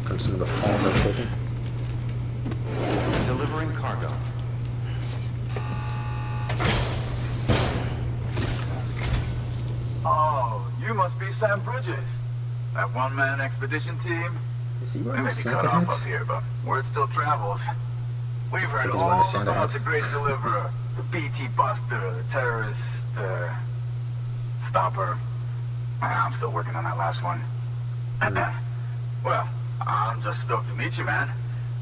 from some of the falls I've taken. Delivering cargo. Oh, you must be Sam Bridges. That one-man expedition team? Is he We wearing may a be Santa cut off hat? up here, but word still travels. We've heard He's wearing a all Santa about hat. the great deliverer, the BT buster, the terrorist, stopper. I'm still working on that last one. Well, I'm just stoked to meet you, man.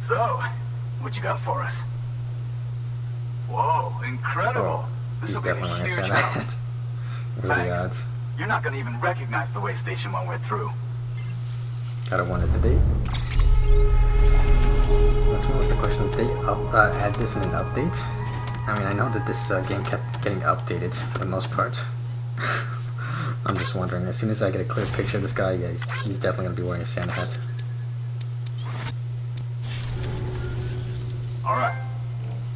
So, what you got for us? Whoa, incredible. Oh, This he's will be a definitely wearing a huge Santa help. hat. What are the Thanks. odds? You're not gonna even recognize the way station when we're through. Gotta wonder, did they? That's almost the question. Did they add this in an update? I mean, I know that this game kept getting updated for the most part. I'm just wondering, as soon as I get a clear picture of this guy, yeah, he's definitely gonna be wearing a Santa hat. Alright.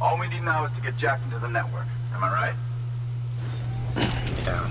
All we need now is to get Jack into the network. Am I right? Yeah.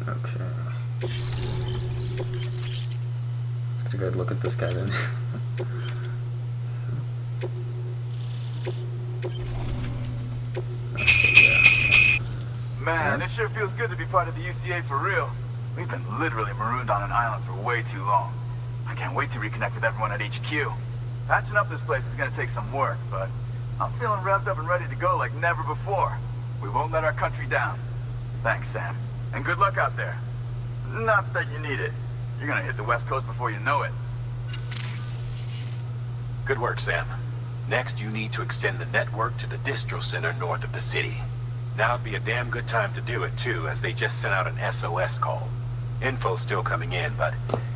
Okay. Let's get a good look at this guy then. Man, it sure feels good to be part of the UCA for real. We've been literally marooned on an island for way too long. I can't wait to reconnect with everyone at HQ. Patching up this place is gonna take some work, but I'm feeling revved up and ready to go like never before. We won't let our country down. Thanks, Sam. And good luck out there. Not that you need it. You're gonna hit the West Coast before you know it. Good work, Sam. Next, you need to extend the network to the distro center north of the city. Now would be a damn good time to do it, too, as they just sent out an SOS call. Info's still coming in, but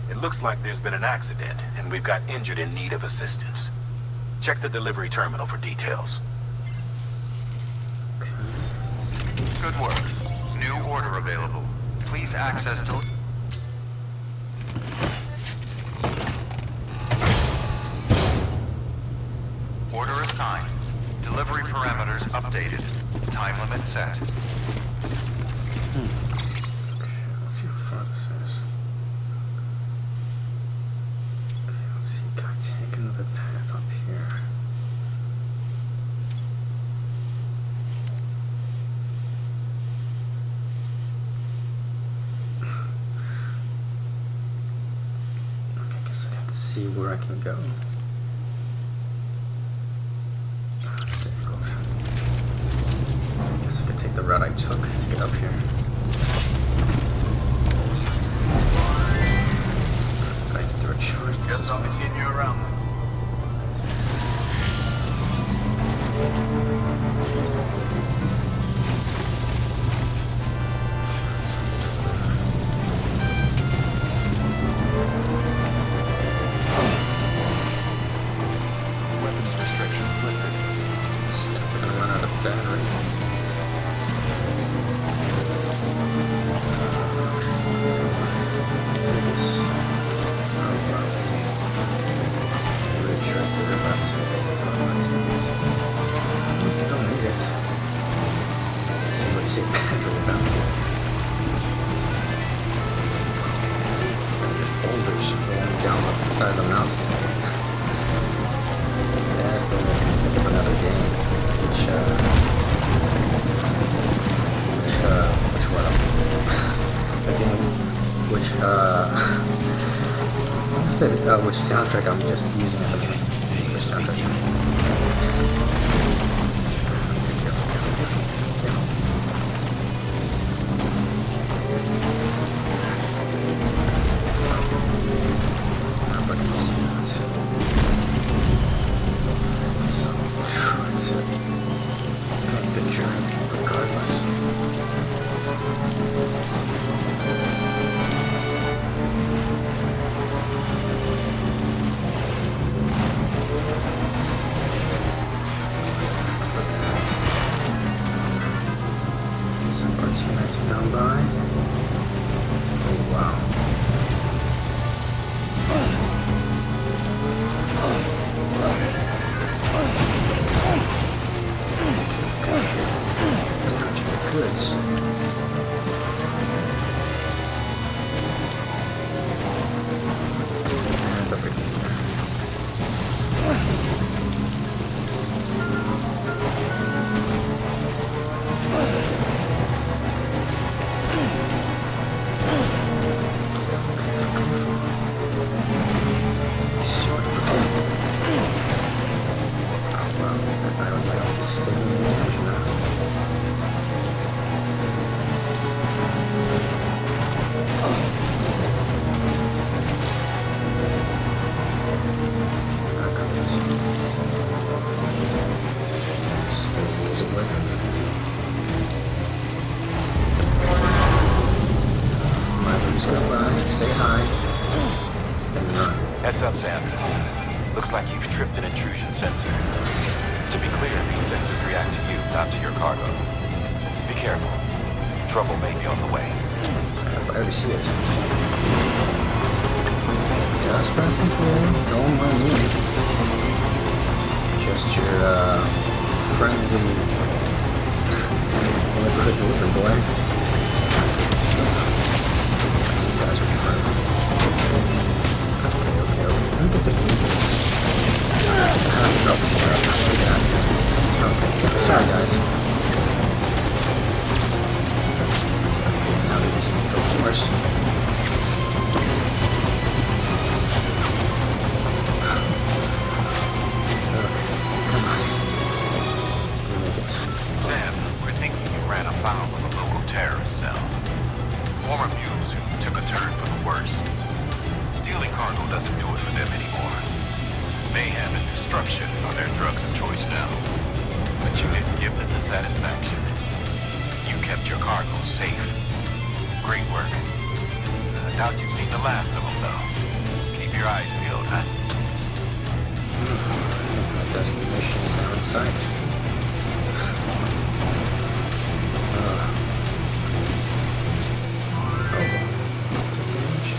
it looks like there's been an accident, and we've got injured in need of assistance. Check the delivery terminal for details. Good work. New order available. Please access to... Order assigned. Delivery parameters updated. Time limit set. Let's see how far this is. Okay, let's see. Can I take another path up here? Okay, I guess I'd have to see where I can go. That's difficult. I guess I could take the route I took to get up here. I need to recharge this Guess as I'll be well. seeing you around. Weapons restrictions lifted. We're gonna run out of batteries. Don't need it. See what's it battery about. Boulders going down the side of the mountain. Definitely think of another game, which one? A game which soundtrack I'm just using at the moment. Which soundtrack? But it's not. So, it's a good journey, regardless. Heads up, Sam. Looks like you've tripped an intrusion sensor. To be clear, these sensors react to you, not to your cargo. Be careful. Trouble may be on the way. I already see it. Just pressing through. Don't mind me. Just your, friendly neighborhood delivery boy. These guys are friendly. Okay. Let me get to the Okay, sorry guys. Now they're using the force. Come on. We'll make it. Sam, we're thinking you ran afoul of a local terrorist cell. Former mules who took a turn for the worst. Stealing cargo doesn't do it for them anymore. Mayhem and destruction are their drugs of choice now. But you didn't give them the satisfaction. You kept your cargo safe. Great work. I doubt you've seen the last of them, though. Keep your eyes peeled, huh? My destination is now in sight. What's the damage?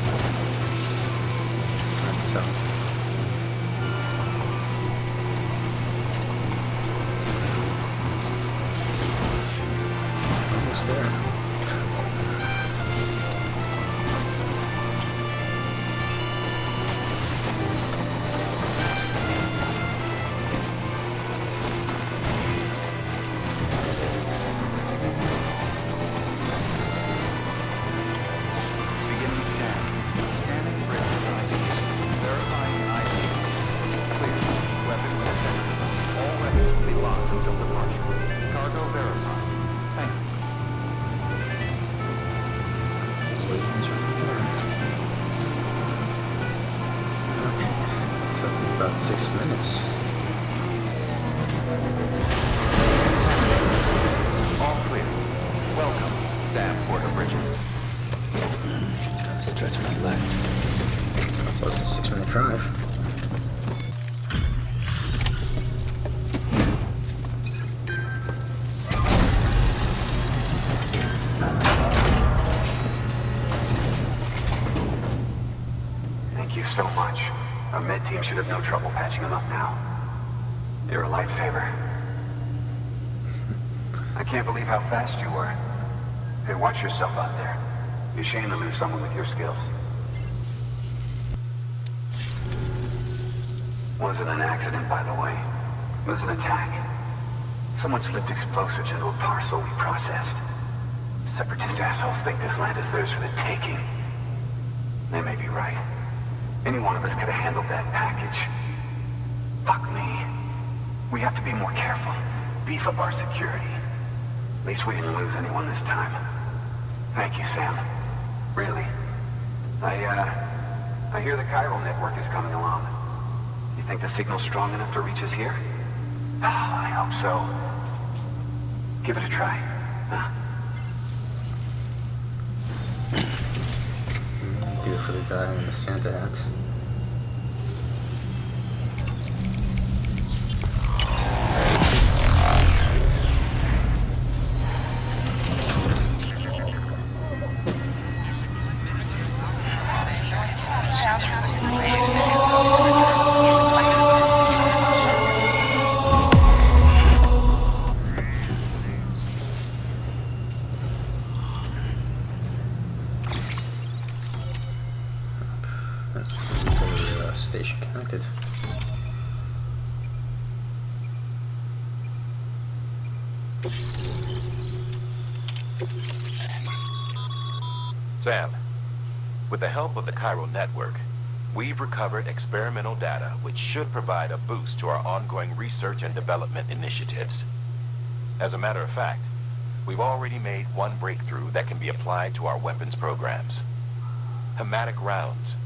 Can't tell. Almost there. Beginning scan. Scanning bridges IDs. Verifying IC. Clear. Weapons disabled. All weapons will be locked until departure. Cargo verified. Thank you. Waiting's right there. Okay. Took me about 6 minutes. All clear. Welcome, Sam Porter Bridges. Just try to relax. That was a 6-minute drive. Thank you so much. Our med team should have no trouble patching him up now. You're a lifesaver. I can't believe how fast you were. Hey, watch yourself out there. You're ashamed to lose someone with your skills. Wasn't an accident, by the way. It was an attack. Someone slipped explosives into a parcel we processed. Separatist assholes think this land is theirs for the taking. They may be right. Any one of us could have handled that package. Fuck me. We have to be more careful. Beef up our security. At least we didn't lose anyone this time. Thank you, Sam. Really. I hear the chiral network is coming along. You think the signal's strong enough to reach us here? Oh, I hope so. Give it a try, huh? Do it for the guy in the Santa hat. Station connected. Sam, with the help of the chiral network, we've recovered experimental data which should provide a boost to our ongoing research and development initiatives. As a matter of fact, we've already made one breakthrough that can be applied to our weapons programs. Hematic rounds,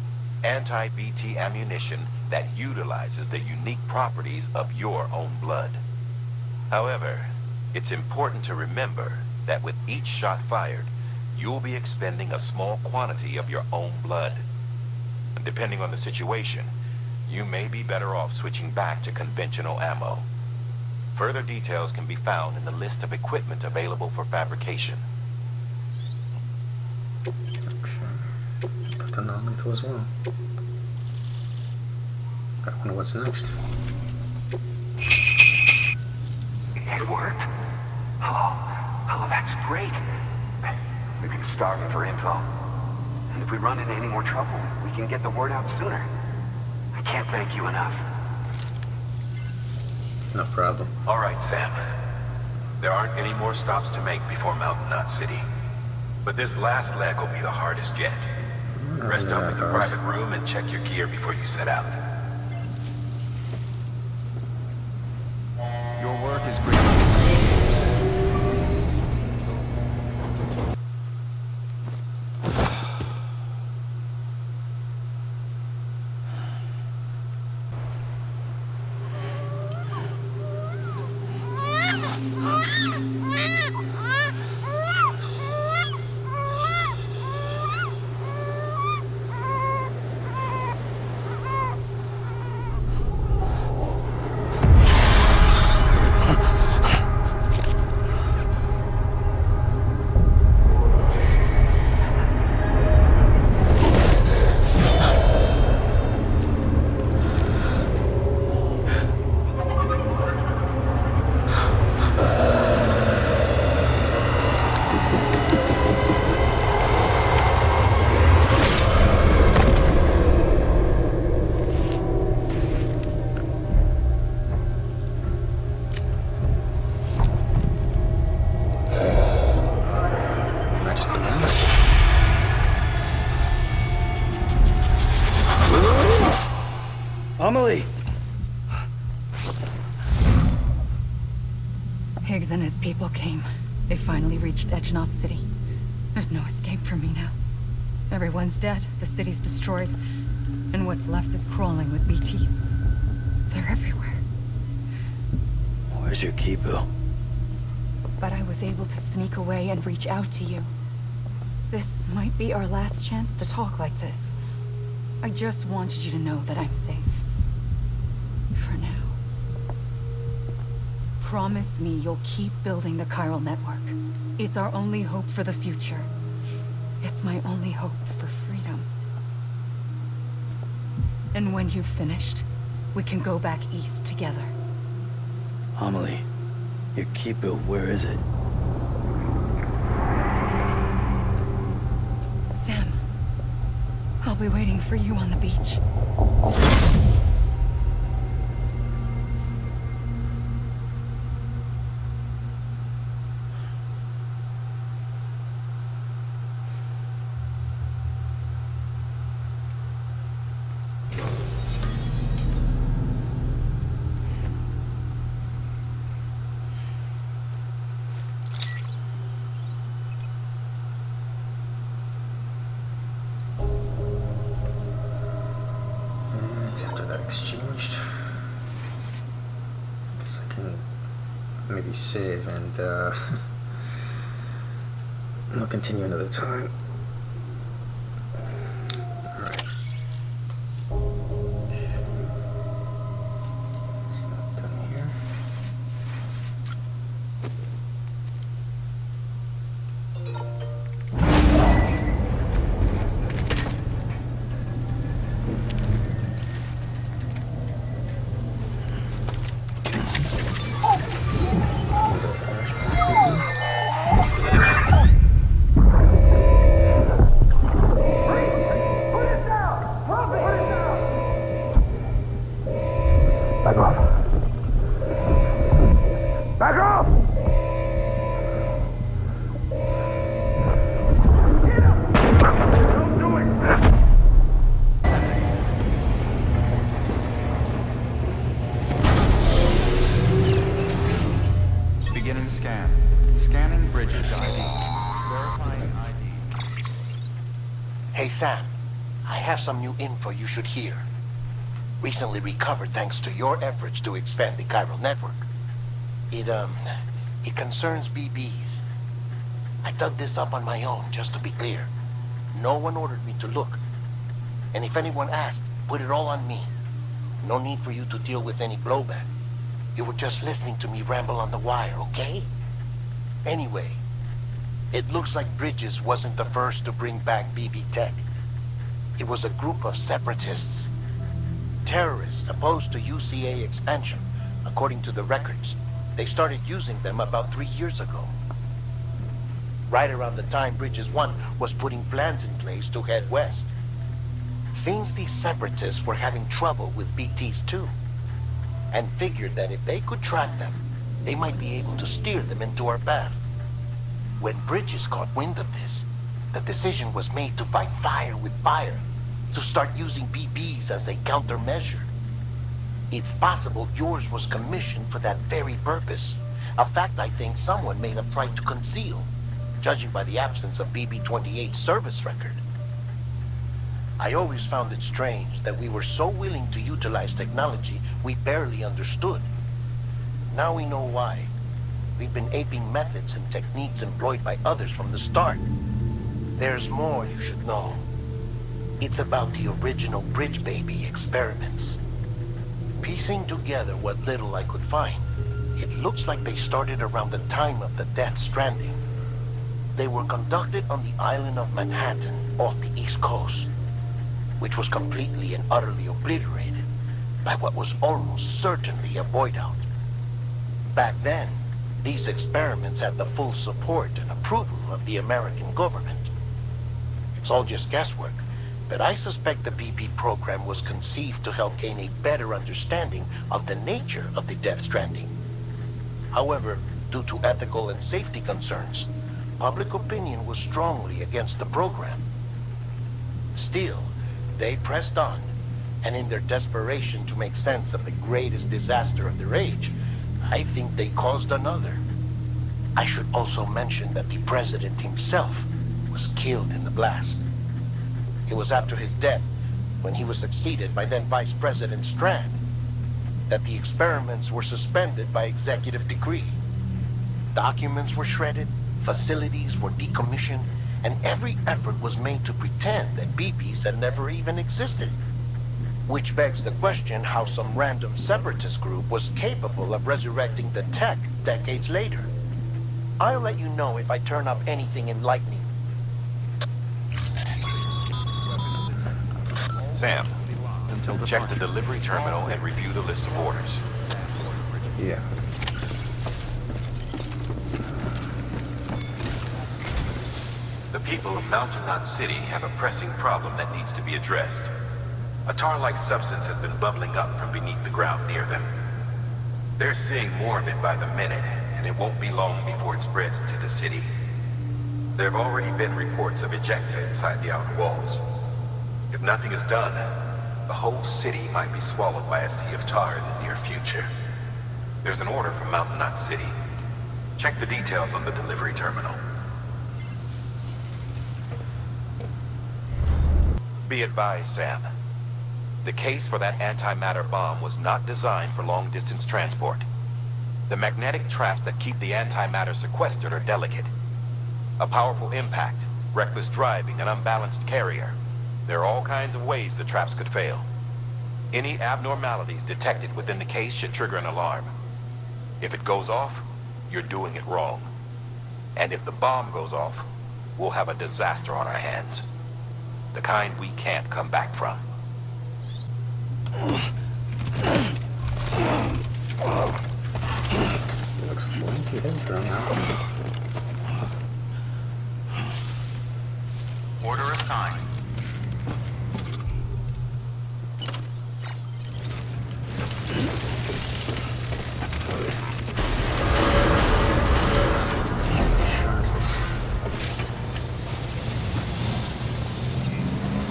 anti-BT ammunition that utilizes the unique properties of your own blood. However, it's important to remember that with each shot fired, you'll be expending a small quantity of your own blood. Depending on the situation, you may be better off switching back to conventional ammo. Further details can be found in the list of equipment available for fabrication. Put the nomenclature as well. I wonder what's next. It worked? Oh, that's great. We've been starving for info. And if we run into any more trouble, we can get the word out sooner. I can't thank you enough. No problem. All right, Sam. There aren't any more stops to make before Mountain Knot City. But this last leg will be the hardest yet. Rest up in your private room and check your gear before you set out. Your work is great. Amelie! Higgs and his people came. They finally reached Edge Knot City. There's no escape for me now. Everyone's dead, the city's destroyed, and what's left is crawling with BTs. They're everywhere. Where's your Kipu? But I was able to sneak away and reach out to you. This might be our last chance to talk like this. I just wanted you to know that I'm safe. For now. Promise me you'll keep building the chiral network. It's our only hope for the future. It's my only hope for freedom. And when you've finished, we can go back east together. Amelie, your Kipu, where is it? Sam, I'll be waiting for you on the beach. Exchanged. Guess I can maybe save and we'll continue another time. Alright. It's not done here. Hey Sam, I have some new info you should hear. Recently recovered thanks to your efforts to expand the chiral network. It concerns BBs. I dug this up on my own, just to be clear. No one ordered me to look. And if anyone asked, put it all on me. No need for you to deal with any blowback. You were just listening to me ramble on the wire, okay? Anyway, it looks like Bridges wasn't the first to bring back BB Tech. It was a group of separatists. Terrorists opposed to UCA expansion, according to the records. They started using them about 3 years ago. Right around the time Bridges 1 was putting plans in place to head west. Seems these separatists were having trouble with BTs too, and figured that if they could track them, they might be able to steer them into our path. When Bridges caught wind of this, the decision was made to fight fire with fire, to start using BBs as a countermeasure. It's possible yours was commissioned for that very purpose, a fact I think someone may have tried to conceal, judging by the absence of BB-28's service record. I always found it strange that we were so willing to utilize technology we barely understood. Now we know why. We've been aping methods and techniques employed by others from the start. There's more you should know. It's about the original Bridge Baby experiments. Piecing together what little I could find, it looks like they started around the time of the Death Stranding. They were conducted on the island of Manhattan off the East Coast, which was completely and utterly obliterated by what was almost certainly a void out. Back then, these experiments had the full support and approval of the American government. It's all just guesswork, but I suspect the BB program was conceived to help gain a better understanding of the nature of the Death Stranding. However, due to ethical and safety concerns, public opinion was strongly against the program. Still, they pressed on, and in their desperation to make sense of the greatest disaster of their age, I think they caused another. I should also mention that the president himself was killed in the blast. It was after his death, when he was succeeded by then Vice President Strand, that the experiments were suspended by executive decree. Documents were shredded, facilities were decommissioned, and every effort was made to pretend that BBs had never even existed. Which begs the question how some random separatist group was capable of resurrecting the tech decades later. I'll let you know if I turn up anything enlightening. Sam, check the delivery terminal and review the list of orders. Yeah. The people of Mountain Knot City have a pressing problem that needs to be addressed. A tar-like substance has been bubbling up from beneath the ground near them. They're seeing more of it by the minute, and it won't be long before it spreads into the city. There have already been reports of ejecta inside the outer walls. If nothing is done, the whole city might be swallowed by a sea of tar in the near future. There's an order from Mountain Knot City. Check the details on the delivery terminal. Be advised, Sam. The case for that antimatter bomb was not designed for long-distance transport. The magnetic traps that keep the antimatter sequestered are delicate. A powerful impact, reckless driving, an unbalanced carrier. There are all kinds of ways the traps could fail. Any abnormalities detected within the case should trigger an alarm. If it goes off, you're doing it wrong. And if the bomb goes off, we'll have a disaster on our hands. The kind we can't come back from. Looks blinky intro now. Order assigned.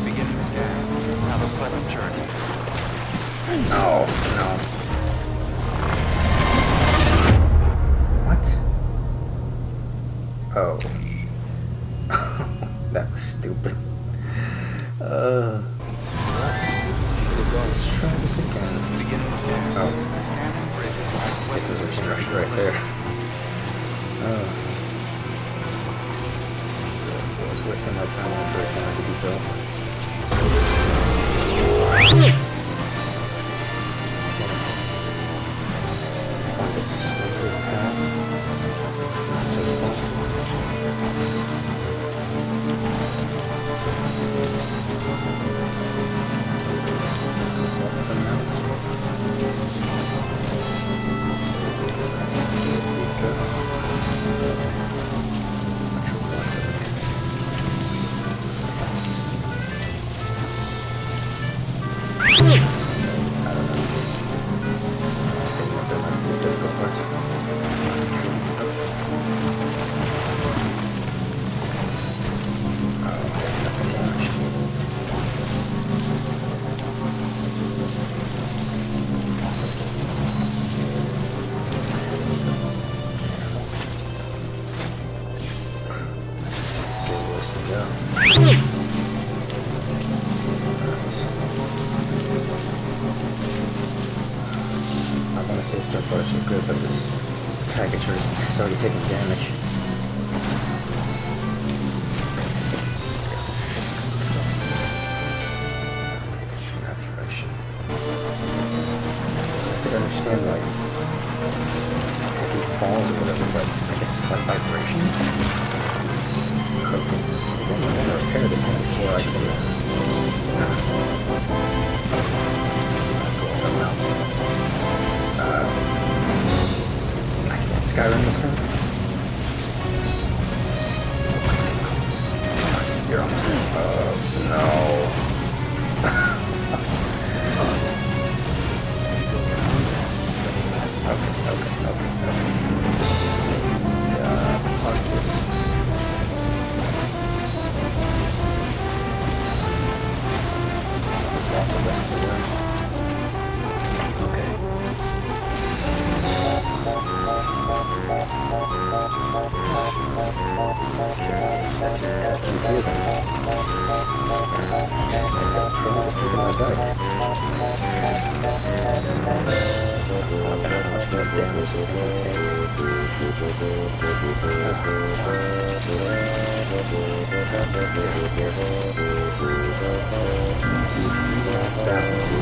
Beginning scan. Have a pleasant journey. No, no. What? Oh. That was stupid. Let's try this again. Oh. This is a generic right there. I was wasting my time on a bridge that had to be built. say so far so good, but this package is already taking damage. Maturation. I could understand like if he falls or whatever, but I guess it's like vibrations. Okay. I'm gonna repair this thing before I can go on the mountain. I can't Skyrim this thing. You're almost there. Oh no. Okay. Yeah, fuck this. Walk the rest of the way. Okay. Second, got through here then. Trouble just taking my bike. It's not bad how much more damage this thing will take. Balance.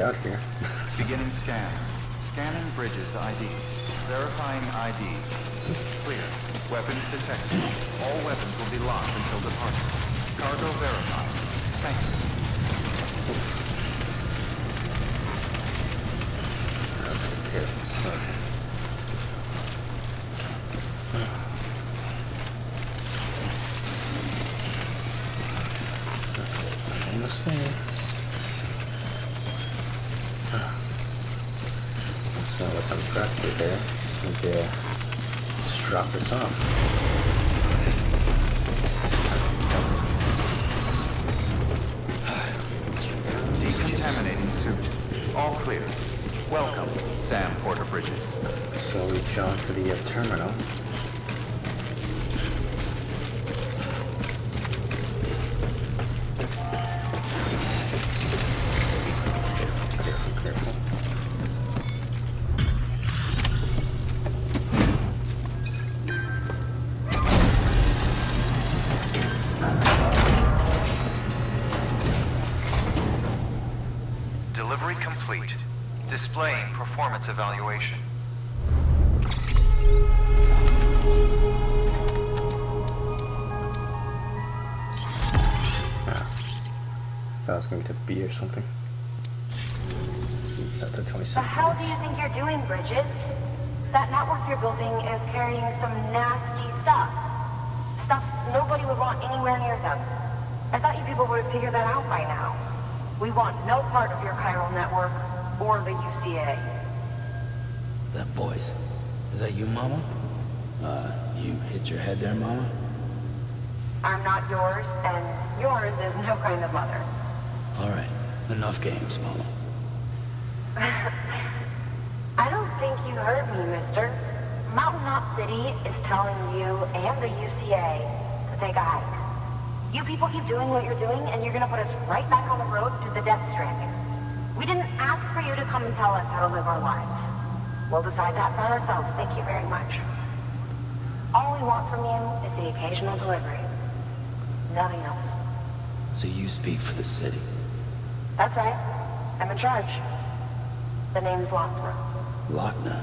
Out here. Beginning scan. Scanning bridges ID. Verifying ID. Clear. Weapons detected. All weapons will be locked until departure. Cargo verified. Thank you. Now unless I'm practically there, just need to just drop this off. Decontaminating suit. All clear. Welcome, Sam Porter Bridges. So we jog to the terminal. Careful. Delivery complete. Displaying performance evaluation. Thought I was going to get a B or something. Set to 27 The hell do minutes. you think you're doing, Bridges? That network you're building is carrying some nasty stuff. Stuff nobody would want anywhere near them. I thought you people would have figured that out by now. We want no part of your chiral network or the UCA. That voice. Is that you, Mama? You hit your head there, Mama? I'm not yours, and yours is no kind of mother. Alright, enough games, Mama. I don't think you heard me, mister. Mountain Knot City is telling you and the UCA to take a hike. You people keep doing what you're doing, and you're gonna put us right back on the road to the death stranding. We didn't ask for you to come and tell us how to live our lives. We'll decide that for ourselves, thank you very much. All we want from you is the occasional delivery. Nothing else. So you speak for the city. That's right. I'm in charge. The name's Lockner. Lochner.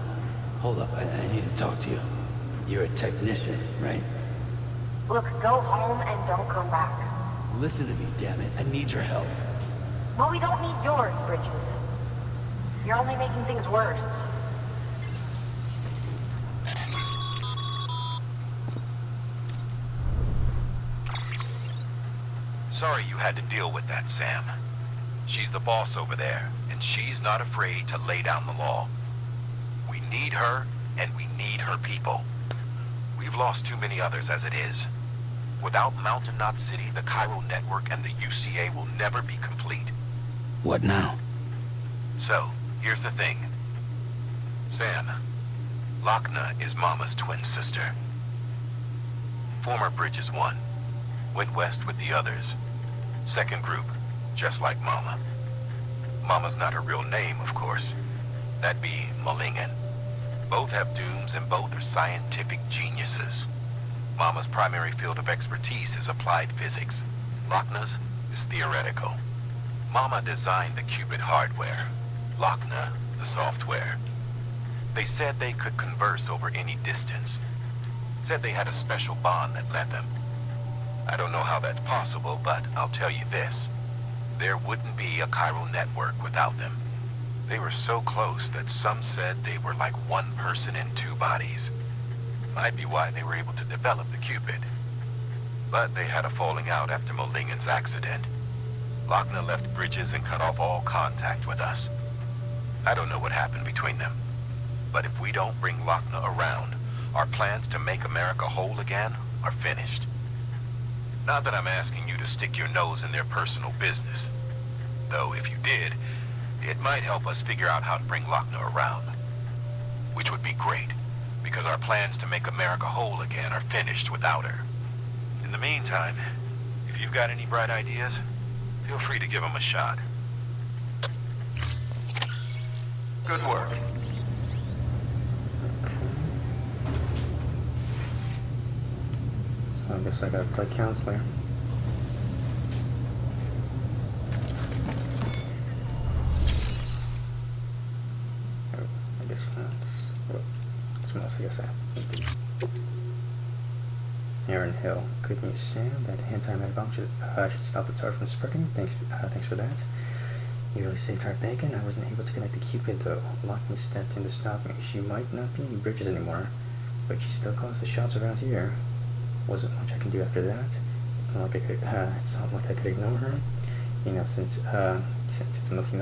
Hold up, I need to talk to you. You're a technician, right? Look, go home and don't come back. Listen to me, damn it. I need your help. Well, we don't need yours, Bridges. You're only making things worse. Sorry you had to deal with that, Sam. She's the boss over there, and she's not afraid to lay down the law. We need her, and we need her people. We've lost too many others as it is. Without Mountain Knot City, the Cairo Network, and the UCA will never be complete. What now? So, here's the thing. Sam, Lochner is Mama's twin sister. Former Bridges 1. Went west with the others. Second group, just like Mama. Mama's not her real name, of course. That'd be Malingen. Both have dooms and both are scientific geniuses. Mama's primary field of expertise is applied physics. Lochner's is theoretical. Mama designed the Cupid hardware. Lochner, the software. They said they could converse over any distance. Said they had a special bond that led them. I don't know how that's possible, but I'll tell you this. There wouldn't be a chiral network without them. They were so close that some said they were like one person in two bodies. Might be why they were able to develop the Cupid. But they had a falling out after Malingen's accident. Lochner left Bridges and cut off all contact with us. I don't know what happened between them. But if we don't bring Lochner around, our plans to make America whole again are finished. Not that I'm asking you to stick your nose in their personal business. Though if you did, it might help us figure out how to bring Lochner around. Which would be great, because our plans to make America whole again are finished without her. In the meantime, if you've got any bright ideas, feel free to give them a shot. Good work. So I guess I gotta play counselor. Oh, I guess that's what else I guess I have to do. Aaron Hill. Good news, Sam. That anti-med bomb should stop the tar from spreading. Thanks for that. You really saved our bacon. I wasn't able to connect the Cupid though. Lockney stepped in to stop me. She might not be in Bridges anymore, but she still calls the shots around here. Wasn't much I can do after that. It's not like I could ignore her. You know, since Since it's mostly,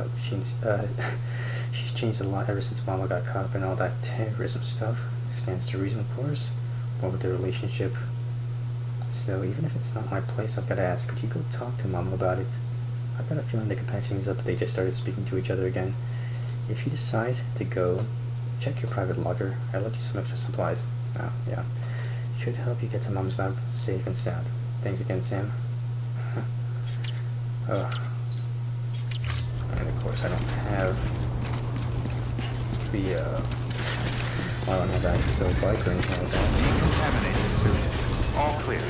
she's changed a lot ever since Mama got caught up in all that terrorism stuff. Stands to reason, of course. What with their relationship. Still, even if it's not my place, I've got to ask, could you go talk to Mama about it? I've got a feeling they can patch things up if they just started speaking to each other again. If you decide to go, check your private locker. I left you some extra supplies. Oh, yeah. Should help you get to Mom's lab safe and sound. Thanks again, Sam. Ugh. And of course I don't have the, I don't have access to the bike or anything like that. Decontaminated suit. All clear.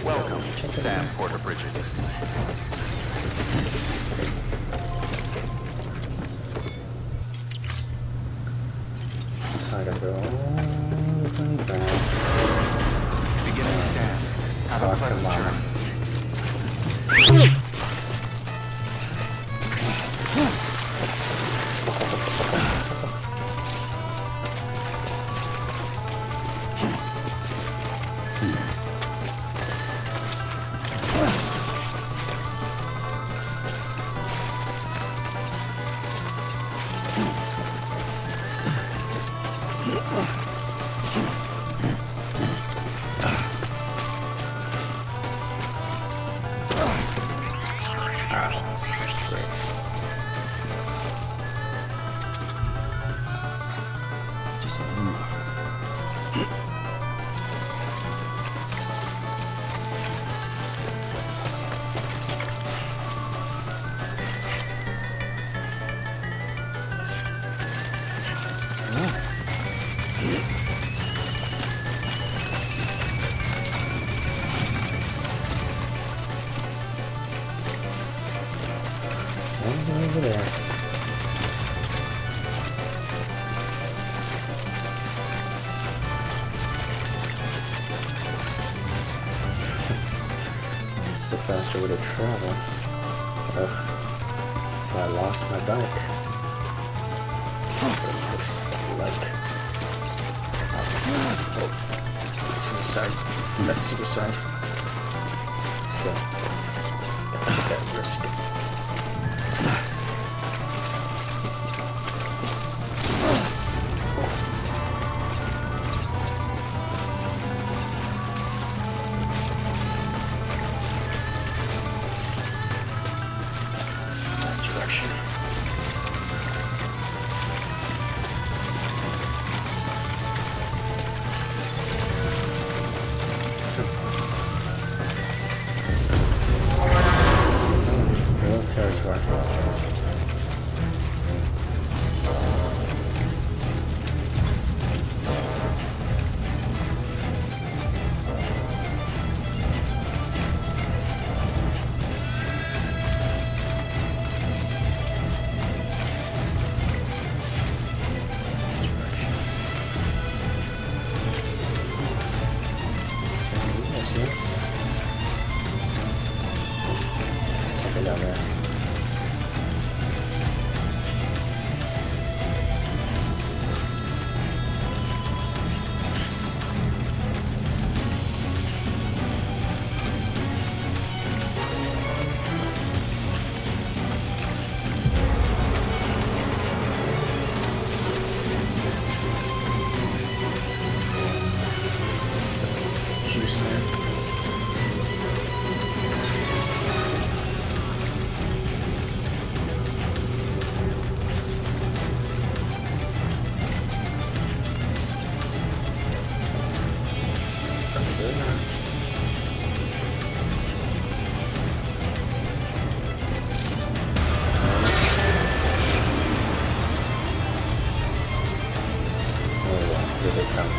Welcome, Sam Porter Bridges. So I gotta go all the way back. Beginning scan. Have a pleasant journey. Over there. This is a faster way to travel. Ugh. So I lost my bike. That's what it looks like. Oh. Suicide. That's suicide. Still. Gotta take that risk. Down there. Juice there. Here they come.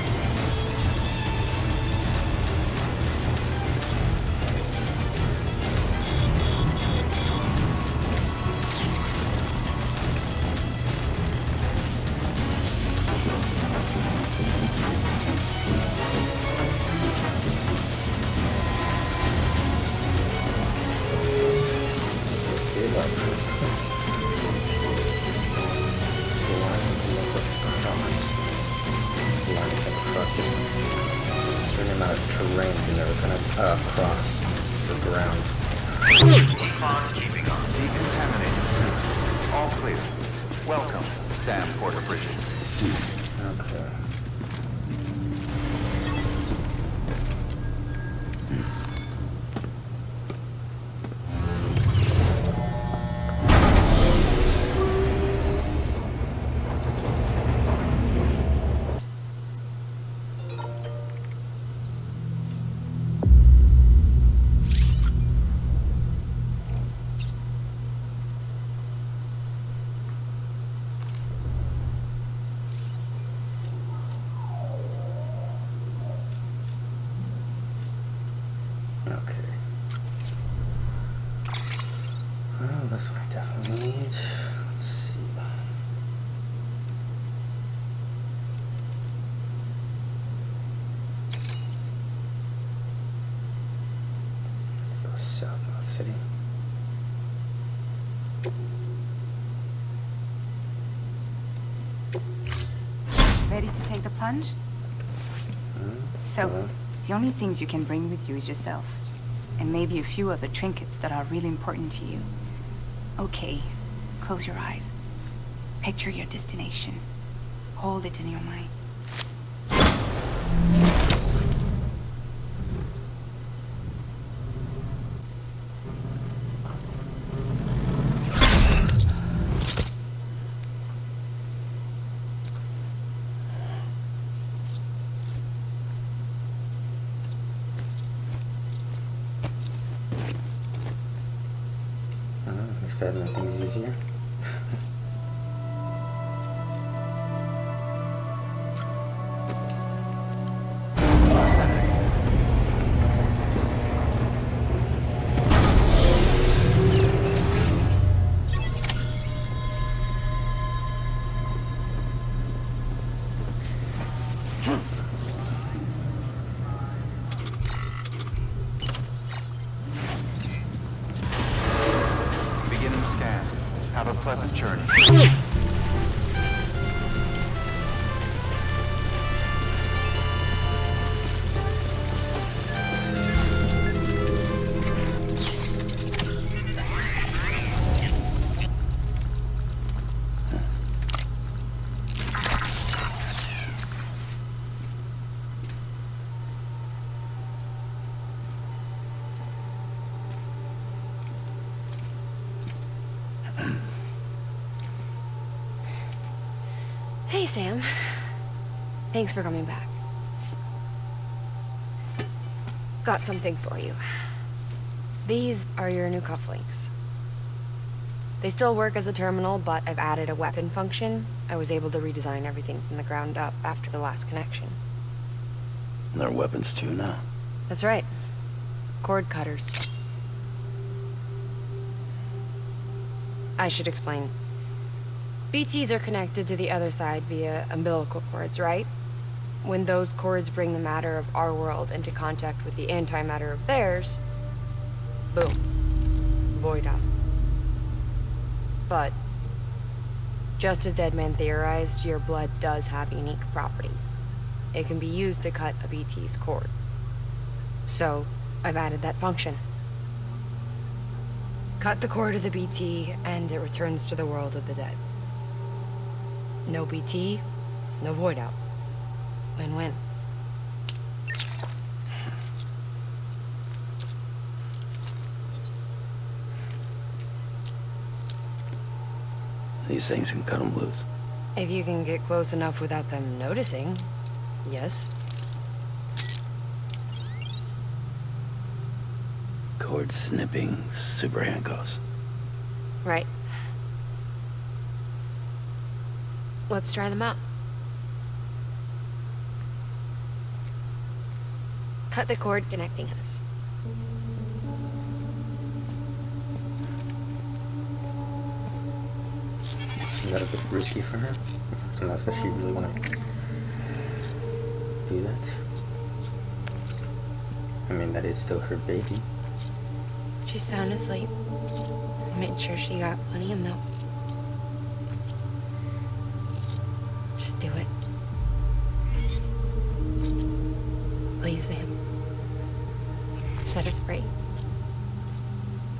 Good luck. So line across. Line across just a certain amount of terrain you're never gonna cross the ground. Upon keeping on. Decontaminated suit. All clear. Welcome, Sam Porter Bridges. Okay. Okay. Well, that's what I definitely need. Let's see. Go south of the city. Ready to take the plunge? So, the only things you can bring with you is yourself. And maybe a few other trinkets that are really important to you. Okay, close your eyes. Picture your destination. Hold it in your mind. At least that made things easier. Beginning scan. Have a pleasant journey. Hey, Sam. Thanks for coming back. Got something for you. These are your new cufflinks. They still work as a terminal, but I've added a weapon function. I was able to redesign everything from the ground up after the last connection. And they're weapons too now. That's right. Cord cutters. I should explain. BTs are connected to the other side via umbilical cords, right? When those cords bring the matter of our world into contact with the antimatter of theirs, boom, void up. But, just as Deadman theorized, your blood does have unique properties. It can be used to cut a BT's cord. So, I've added that function. Cut the cord of the BT, and it returns to the world of the dead. No BT, no void out. Win-win. These things can cut them loose. If you can get close enough without them noticing, yes. Cord snipping, super handcuffs. Right. Let's try them out. Cut the cord connecting us. Is that a bit risky for her? Unless that she really want to do that. I mean, that is still her baby. She's sound asleep. I made sure she got plenty of milk. Just do it. Please, Sam. Set us free.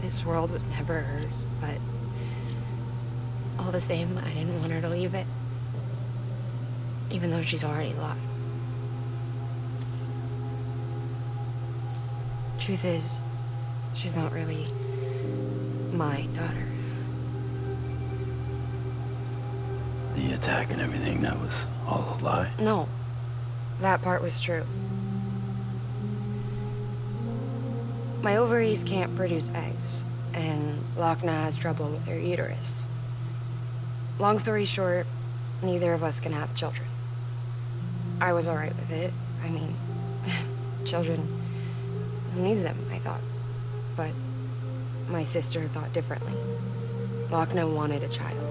This world was never hers, but All the same, I didn't want her to leave it. Even though she's already lost. Truth is, she's not really my daughter. The attack and everything, that was all a lie? No. That part was true. My ovaries can't produce eggs, and Lochna has trouble with her uterus. Long story short, neither of us can have children. I was alright with it. I mean, children, who needs them, I thought. But my sister thought differently. Lochna wanted a child,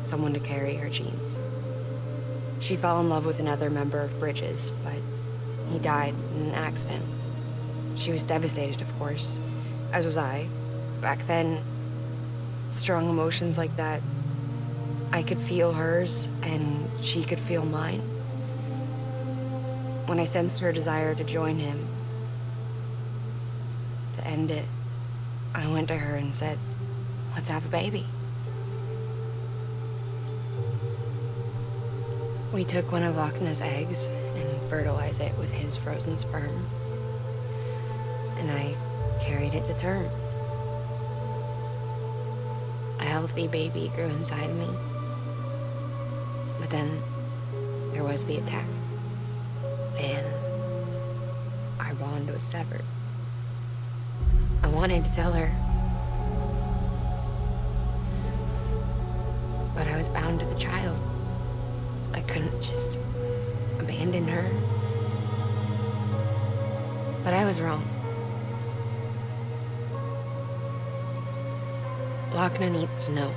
someone to carry her genes. She fell in love with another member of Bridges, but he died in an accident. She was devastated, of course, as was I. Back then, strong emotions like that, I could feel hers, and she could feel mine. When I sensed her desire to join him, to end it, I went to her and said, let's have a baby. We took one of Lochna's eggs and fertilized it with his frozen sperm. And I carried it to term. A healthy baby grew inside of me. But then there was the attack. And our bond was severed. I wanted to tell her. But I was bound to the child. I couldn't just abandon her. But I was wrong. Lochna needs to know.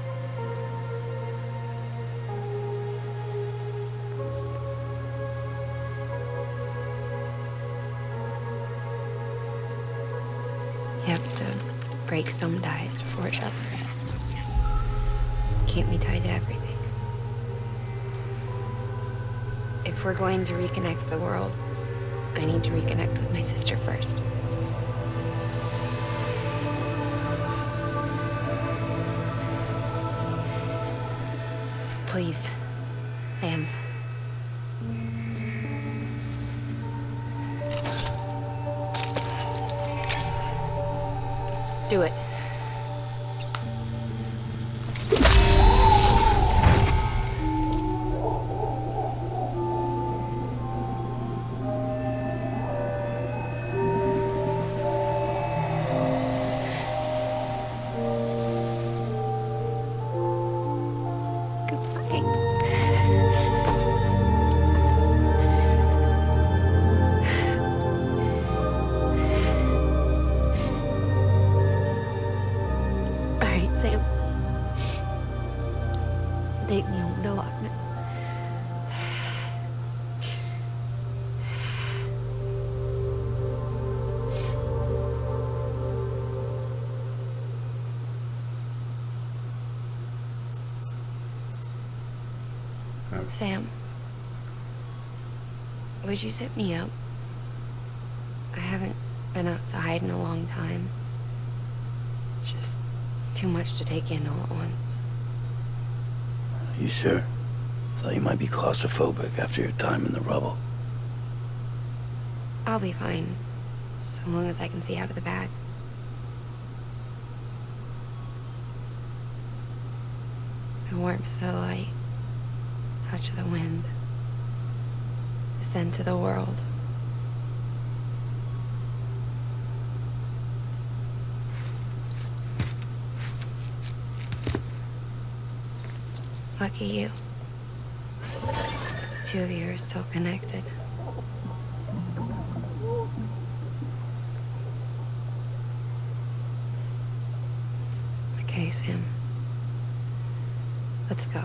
You have to break some ties to forge others. Can't be tied to everything. If we're going to reconnect the world, I need to reconnect with my sister first. So please, Sam. Do it. Take me home to Lochna. Sam, would you set me up? I haven't been outside in a long time. It's just too much to take in all at once. You sure? Thought you might be claustrophobic after your time in the rubble. I'll be fine, so long as I can see out of the bag. The warmth of the light, touch of the wind, the scent of the world. Lucky you. The two of you are still connected. Okay, Sam. Let's go.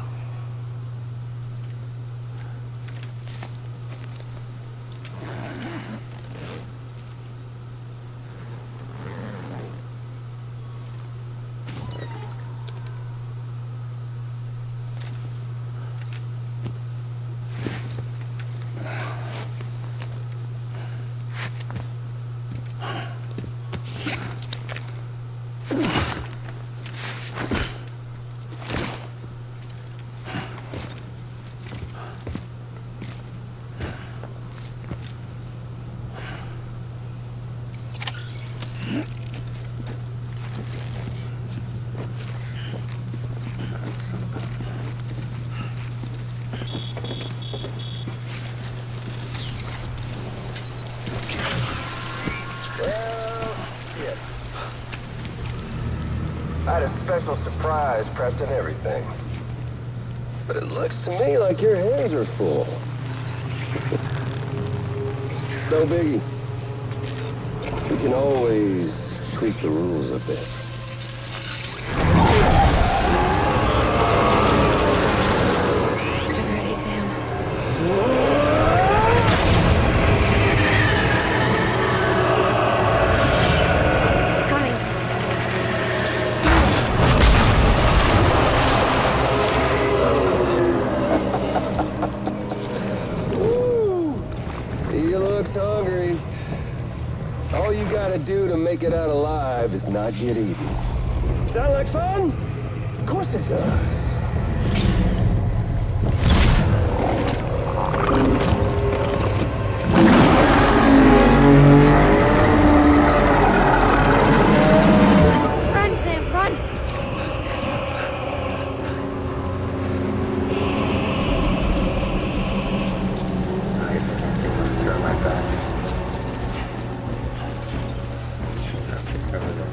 special surprise prepped and everything. But it looks to me like your hands are full. It's no biggie. We can always tweak the rules a bit. I'm ready, Sam. It's coming. Woo! He looks hungry. All you gotta do to make it out alive is not get eaten. Sound like fun? Of course it does. Run, Sam, run! I guess I can't take my turn right back. Okay, over there.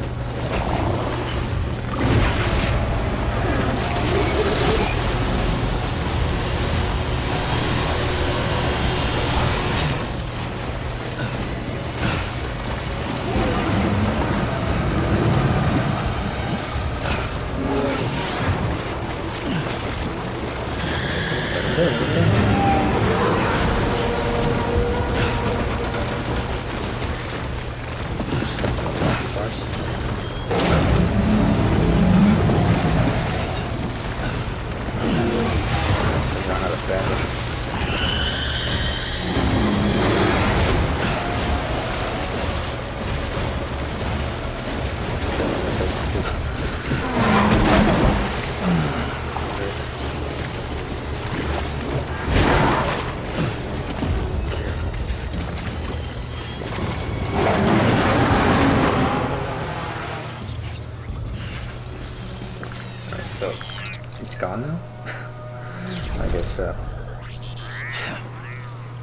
So, it's gone now? I guess so.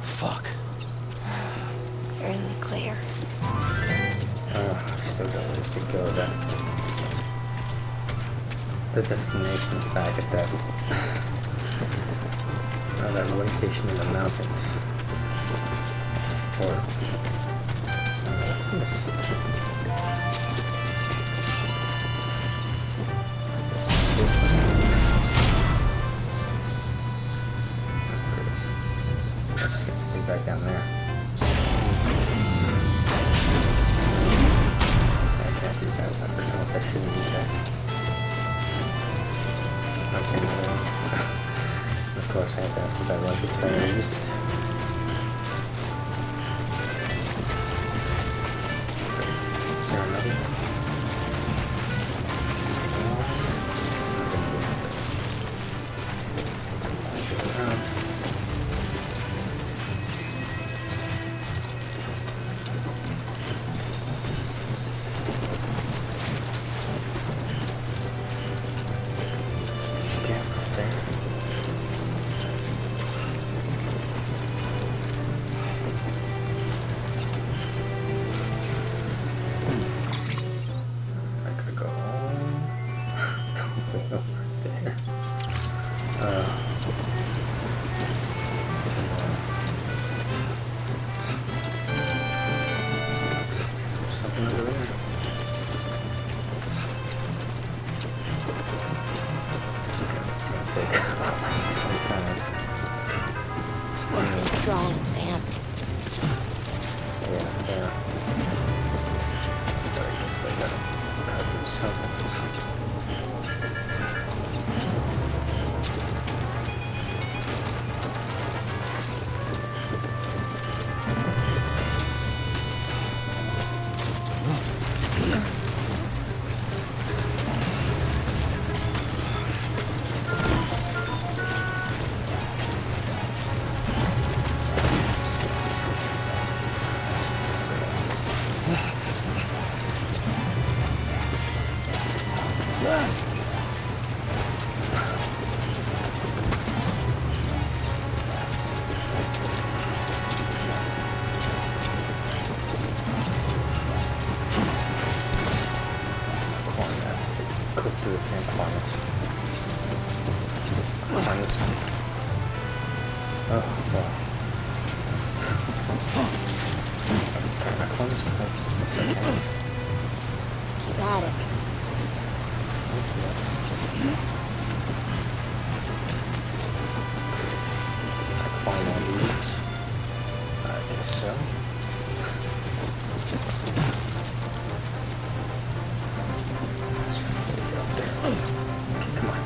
Fuck. You're in the clear. Still got ways to go then. The destination's back at that that way station in the mountains. Support. What's this? This is this thing. Let's just get to get back down there. I can't do that. There's almost I shouldn't use that. Okay, no. Of course I have to ask for that one because I already used it. Is there another? Something over there. It's gonna take some time. Stay strong, Sam. Yeah. But I guess I gotta do something. Oh, wow. I close this one. It's okay. Keep at it. I climb on these. I guess so. Let's try to get up there. Okay, come on.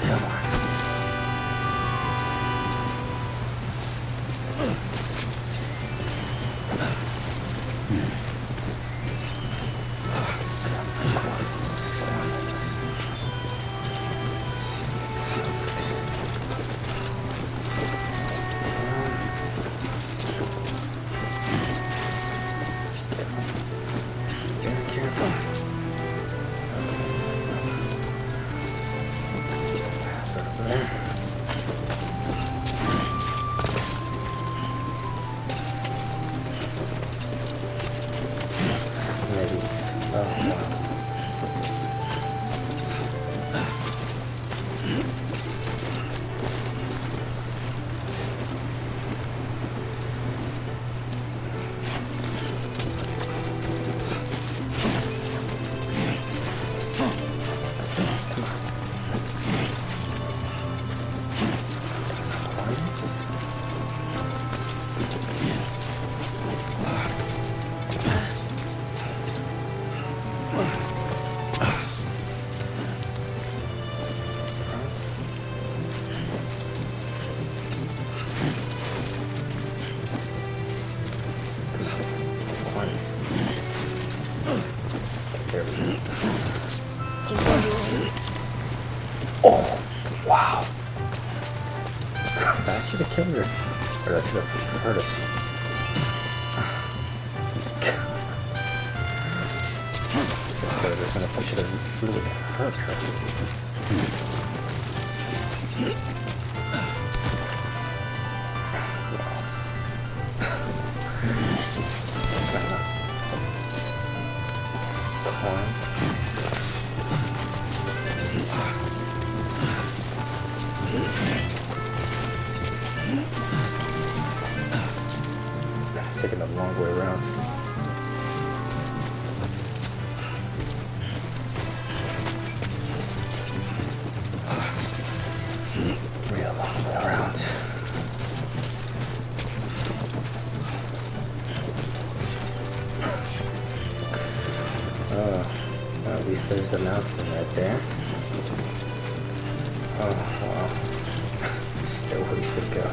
Come on. Oh, wow. That should have killed her. Or that should have hurt us. That should have really hurt her. Taking the long way around. Real long way around. At least there's the mountain right there. Oh, wow. Still ways to go.